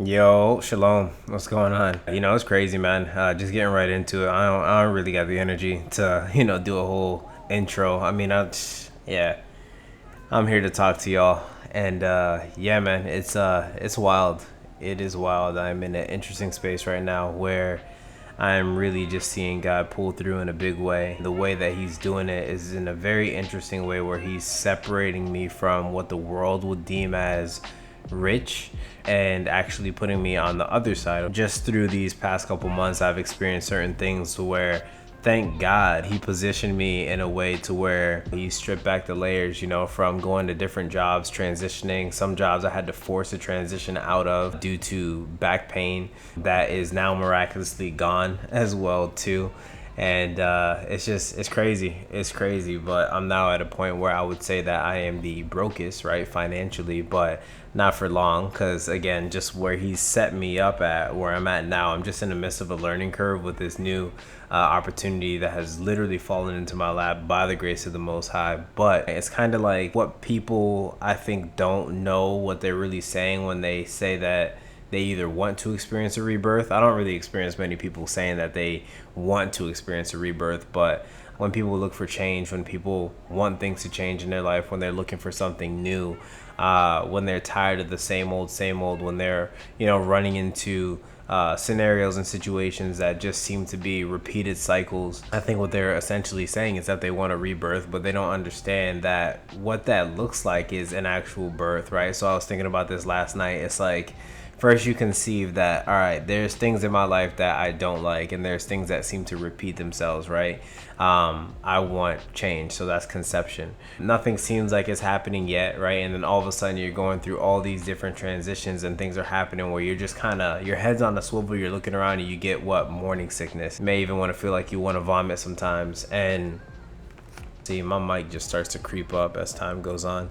Yo, shalom. What's going on? It's crazy, man. Just getting right into it. I don't really got the energy to, do a whole intro. Yeah, I'm here to talk to y'all. And yeah, man, it's wild. It is wild. I'm in an interesting space right now where I'm really just seeing God pull through in a big way. The way that he's doing it is in a very interesting way where he's separating me from what the world would deem as rich and actually putting me on the other side. Just through these past couple months, I've experienced certain things where thank God he positioned me in a way to where he stripped back the layers, from going to different jobs, transitioning. Some jobs I had to force a transition out of due to back pain that is now miraculously gone as well too. And it's crazy. It's crazy, but I'm now at a point where I would say that I am the brokest, right, financially, but not for long, because again, just where he's set me up at where I'm at now, I'm just in the midst of a learning curve with this new opportunity that has literally fallen into my lap by the grace of the Most High. But it's kind of like what people I think don't know what they're really saying when they say that they either want to experience a rebirth. I don't really experience many people saying that they want to experience a rebirth, but when people look for change, when people want things to change in their life, when they're looking for something new, when they're tired of the same old, when they're, running into scenarios and situations that just seem to be repeated cycles. I think what they're essentially saying is that they want a rebirth, but they don't understand that what that looks like is an actual birth, right? So I was thinking about this last night. It's like, first you conceive that, all right, there's things in my life that I don't like, and there's things that seem to repeat themselves, right? I want change. So that's conception. Nothing seems like it's happening yet, right? And then all of a sudden you're going through all these different transitions and things are happening where you're just kind of, your head's on a swivel, you're looking around and you get morning sickness. You may even want to feel like you want to vomit sometimes. And see, my mic just starts to creep up as time goes on.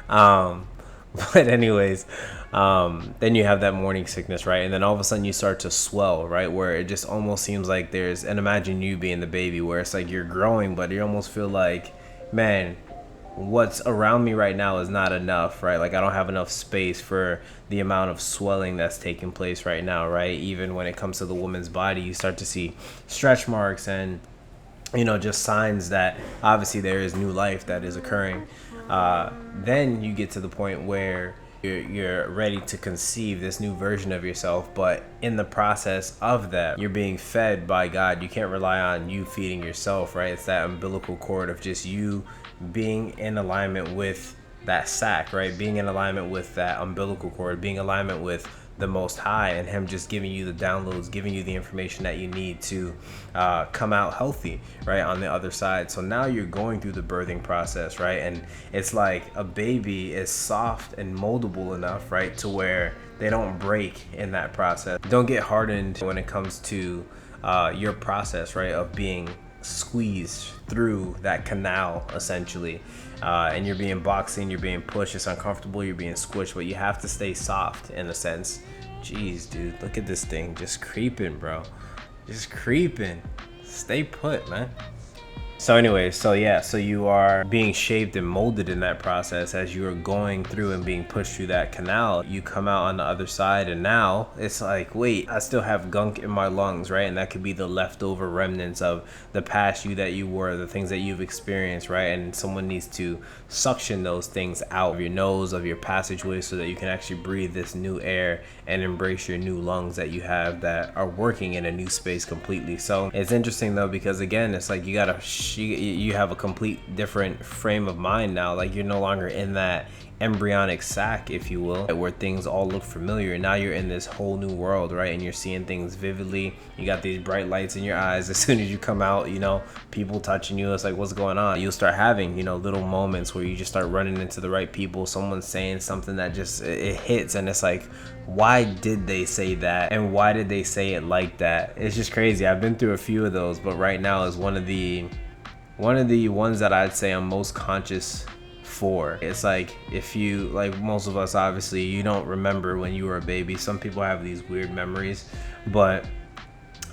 um, but anyways, then you have that morning sickness, right? And then all of a sudden you start to swell, right? Where it just almost seems like and imagine you being the baby where it's like you're growing, but you almost feel like, man, what's around me right now is not enough, right? Like I don't have enough space for the amount of swelling that's taking place right now, right? Even when it comes to the woman's body, you start to see stretch marks and just signs that obviously there is new life that is occurring. Then you get to the point where you're ready to conceive this new version of yourself, but in the process of that, you're being fed by God. You can't rely on you feeding yourself, right? It's that umbilical cord of just you being in alignment with that sac, right? Being in alignment with that umbilical cord, being in alignment with the Most High, and him just giving you the downloads, giving you the information that you need to come out healthy, right, on the other side. So now you're going through the birthing process, right? And it's like a baby is soft and moldable enough, right, to where they don't break in that process. Don't get hardened when it comes to your process, right, of being squeezed through that canal essentially, and you're being boxed in, you're being pushed, it's uncomfortable, you're being squished, but you have to stay soft in a sense. Jeez, dude, look at this thing just creeping, bro, just creeping. Stay put, man. So anyway, so you are being shaped and molded in that process as you are going through and being pushed through that canal. You come out on the other side and now it's like, wait, I still have gunk in my lungs, right? And that could be the leftover remnants of the past you that you were, the things that you've experienced, right? And someone needs to suction those things out of your nose, of your passageway, so that you can actually breathe this new air and embrace your new lungs that you have that are working in a new space completely. So it's interesting though, because again, it's like you have a complete different frame of mind now. Like you're no longer in that embryonic sac, if you will, where things all look familiar. Now you're in this whole new world, right? And you're seeing things vividly. You got these bright lights in your eyes. As soon as you come out, people touching you, it's like, what's going on? You'll start having, little moments where you just start running into the right people. Someone's saying something that just, it hits, and it's like, why did they say that? And why did they say it like that? It's just crazy. I've been through a few of those, but right now is one of the ones that I'd say I'm most conscious for. It's like, if you, like most of us, obviously you don't remember when you were a baby. Some people have these weird memories, but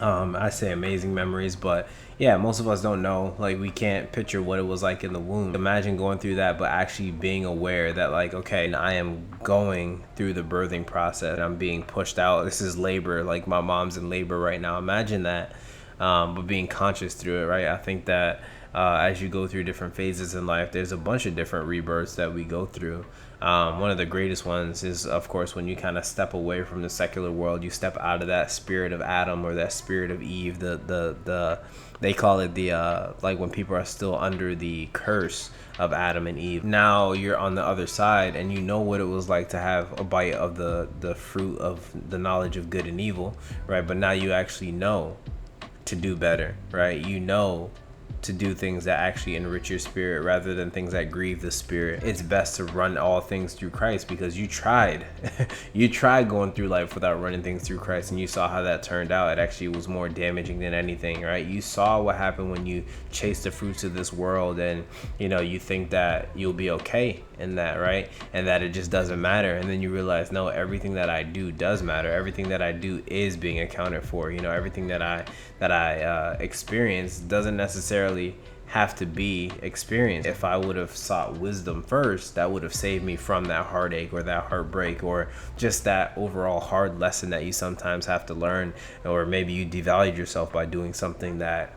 I say amazing memories, but yeah, most of us don't know. Like, we can't picture what it was like in the womb. Imagine going through that, but actually being aware that, like, okay, I am going through the birthing process. I'm being pushed out. This is labor. Like, my mom's in labor right now. Imagine that, but being conscious through it, right? I think that as you go through different phases in life, there's a bunch of different rebirths that we go through. One of the greatest ones is, of course, when you kind of step away from the secular world, you step out of that spirit of Adam or that spirit of Eve. They call it like when people are still under the curse of Adam and Eve. Now you're on the other side, and you know what it was like to have a bite of the fruit of the knowledge of good and evil, right? But now you actually know to do better, right? You know to do things that actually enrich your spirit rather than things that grieve the spirit. It's best to run all things through Christ, because you tried you tried going through life without running things through Christ, and you saw how that turned out. It actually was more damaging than anything, right? You saw what happened when you chase the fruits of this world, and you think that you'll be okay in that, right? And that it just doesn't matter, and then you realize, no, everything that I do does matter. Everything that I do is being accounted for. Everything that I experience doesn't necessarily have to be experienced. If I would have sought wisdom first, that would have saved me from that heartache or that heartbreak or just that overall hard lesson that you sometimes have to learn. Or maybe you devalued yourself by doing something that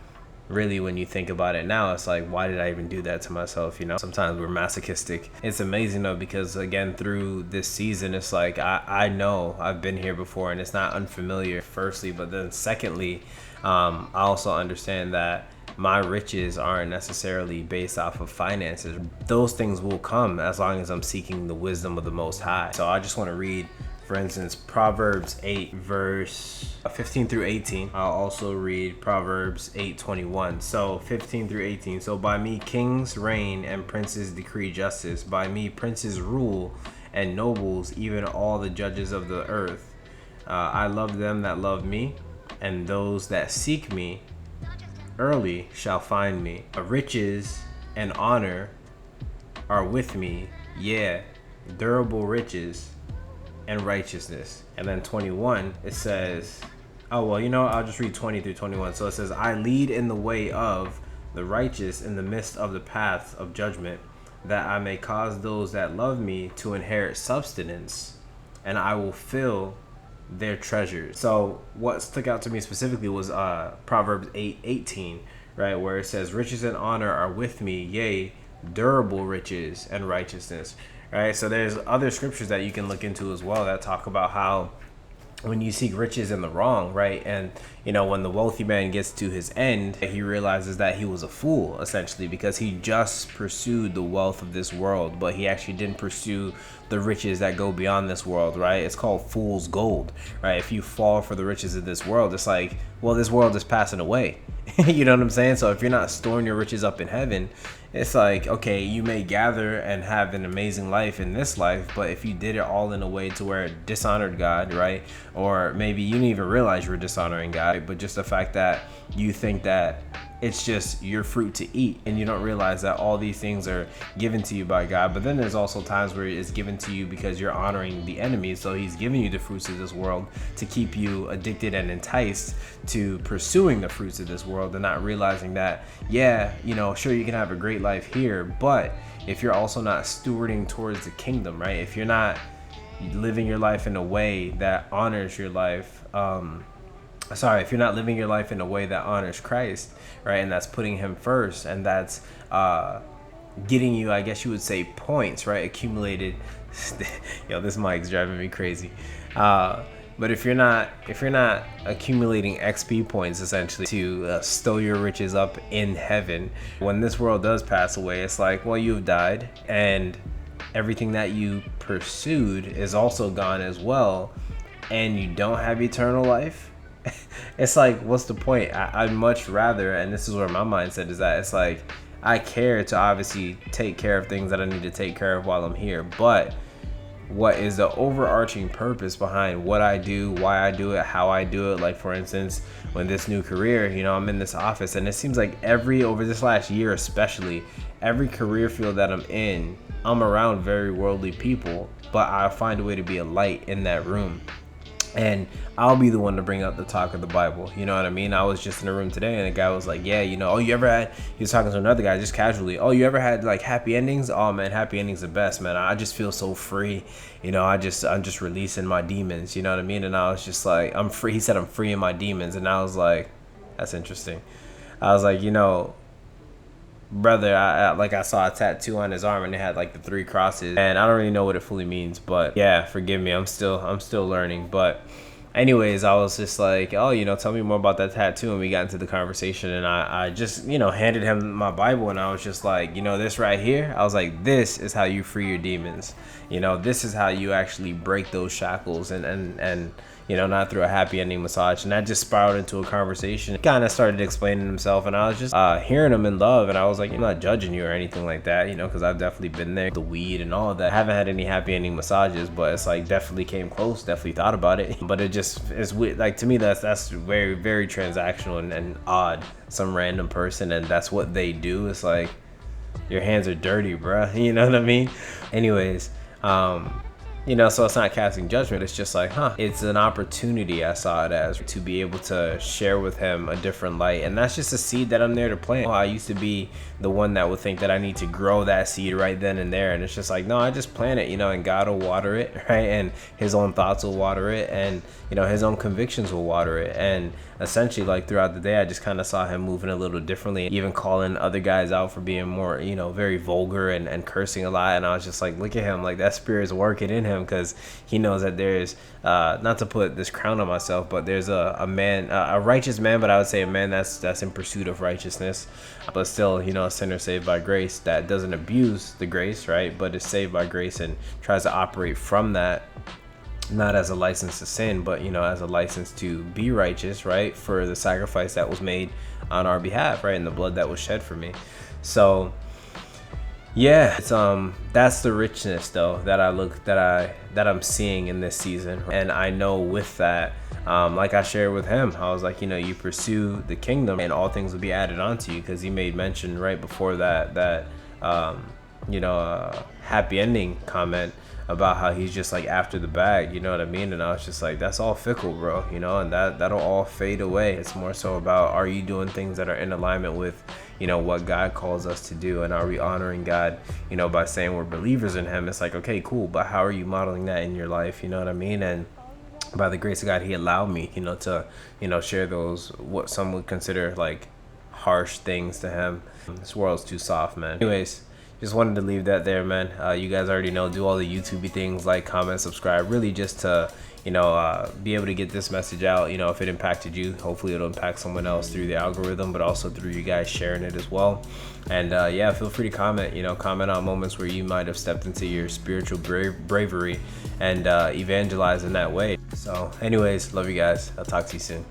really, when you think about it now, it's like, why did I even do that to myself? Sometimes we're masochistic. It's amazing though, because again, through this season, it's like I know I've been here before, and it's not unfamiliar, firstly, but then secondly, I also understand that my riches aren't necessarily based off of finances. Those things will come as long as I'm seeking the wisdom of the Most High. So I just want to read, for instance, Proverbs 8 verse 15 through 18. I'll also read Proverbs 8:21. So 15 through 18. So by me kings reign and princes decree justice. By me princes rule and nobles, even all the judges of the earth. I love them that love me, and those that seek me early shall find me. Riches and honor are with me, yeah, durable riches and righteousness. And then 21, it says, oh, well, I'll just read 20 through 21. So it says, I lead in the way of the righteous in the midst of the path of judgment, that I may cause those that love me to inherit substance, and I will fill their treasures. So what stuck out to me specifically was Proverbs 8:18, right, where it says, riches and honor are with me, yea, durable riches and righteousness, right? So there's other scriptures that you can look into as well that talk about how when you seek riches in the wrong, right? And, when the wealthy man gets to his end, he realizes that he was a fool, essentially, because he just pursued the wealth of this world, but he actually didn't pursue the riches that go beyond this world, right? It's called fool's gold, right? If you fall for the riches of this world, it's like, well, this world is passing away. You know what I'm saying? So if you're not storing your riches up in heaven, it's like, okay, you may gather and have an amazing life in this life, but if you did it all in a way to where it dishonored God, right? Or maybe you didn't even realize you were dishonoring God, but just the fact that you think that it's just your fruit to eat, and you don't realize that all these things are given to you by God. But then there's also times where it's given to you because you're honoring the enemy. So he's giving you the fruits of this world to keep you addicted and enticed to pursuing the fruits of this world, and not realizing that, yeah, sure, you can have a great life here, but if you're also not stewarding towards the kingdom, right? If you're not living your life in a way that honors your life, if you're not living your life in a way that honors Christ, right, and that's putting him first, and that's getting you, I guess you would say, points, right, accumulated. This mic's driving me crazy. But if you're not accumulating XP points, essentially, to stow your riches up in heaven, when this world does pass away, it's like, well, you've died, and everything that you pursued is also gone as well, and you don't have eternal life. It's like, what's the point? I'd much rather, and this is where my mindset is at, it's like, I care to obviously take care of things that I need to take care of while I'm here, but what is the overarching purpose behind what I do, why I do it, how I do it? Like, for instance, when this new career, I'm in this office, and it seems like over this last year especially, every career field that I'm in, I'm around very worldly people, but I find a way to be a light in that room. and I'll be the one to bring up the talk of the Bible. You know what I mean? I was just in a room today and the guy was like, yeah, you know, oh, you ever had, he was talking to another guy just casually, oh, you ever had like happy endings? Oh man, happy endings the best, man. I just feel so free. You know, I'm just releasing my demons. You know what I mean? And I was just like, I'm free. He said, I'm free in my demons. And I was like, that's interesting. I was like, you know, brother, I saw a tattoo on his arm and it had like the 3 crosses, and I don't really know what it fully means, but yeah, forgive me, I'm still learning. But anyways, I was just like, oh, you know, tell me more about that tattoo, and we got into the conversation, and I just, you know, handed him my Bible, and I was just like, you know, this right here, I was like, this is how you free your demons. You know, this is how you actually break those shackles, and you know, not through a happy ending massage. And that just spiraled into a conversation. He kind of started explaining himself, and I was just hearing him in love, and I was like, I'm not judging you or anything like that, you know, because I've definitely been there, the weed and all of that. I haven't had any happy ending massages, but it's like definitely came close, definitely thought about it. But it just is weird. Like, to me, that's very, very transactional and odd. Some random person, and that's what they do. It's like, your hands are dirty, bruh. You know what I mean? Anyways, you know, so it's not casting judgment. It's just like, it's an opportunity, I saw it as, to be able to share with him a different light. And that's just a seed that I'm there to plant. I used to be the one that would think that I need to grow that seed right then and there. And it's just like, no, I just plant it, you know, and God will water it, right? And his own thoughts will water it. And, you know, his own convictions will water it. And essentially, like, throughout the day, I just kind of saw him moving a little differently, even calling other guys out for being more, you know, very vulgar and cursing a lot. And I was just like, look at him, like, that spirit is working in him, because he knows that there's not to put this crown on myself, but there's a man, a righteous man, but I would say a man that's in pursuit of righteousness, but still, you know, a sinner saved by grace that doesn't abuse the grace, right, but is saved by grace and tries to operate from that, not as a license to sin, but, you know, as a license to be righteous, right, for the sacrifice that was made on our behalf, right, and the blood that was shed for me. So yeah, it's that's the richness though that I'm seeing in this season. And I know with that, like I shared with him, I was like, you know, you pursue the kingdom and all things will be added onto you, because he made mention right before that you know, happy ending comment about how he's just like after the bag, you know what I mean? And I was just like, that's all fickle, bro, you know, and that'll all fade away. It's more so about, are you doing things that are in alignment with, you know, what God calls us to do, and are we honoring God, you know, by saying we're believers in him? It's like, okay, cool, but how are you modeling that in your life, you know what I mean? And by the grace of God, he allowed me, you know, to, you know, share those, what some would consider like harsh things to him. This world's too soft, man. Anyways, just wanted to leave that there, man. You guys already know, do all the YouTubey things, like, comment, subscribe, really just to, you know, be able to get this message out. You know, if it impacted you, hopefully it'll impact someone else through the algorithm, but also through you guys sharing it as well. And yeah, feel free to comment, you know, comment on moments where you might have stepped into your spiritual bravery and evangelize in that way. So anyways, love you guys. I'll talk to you soon.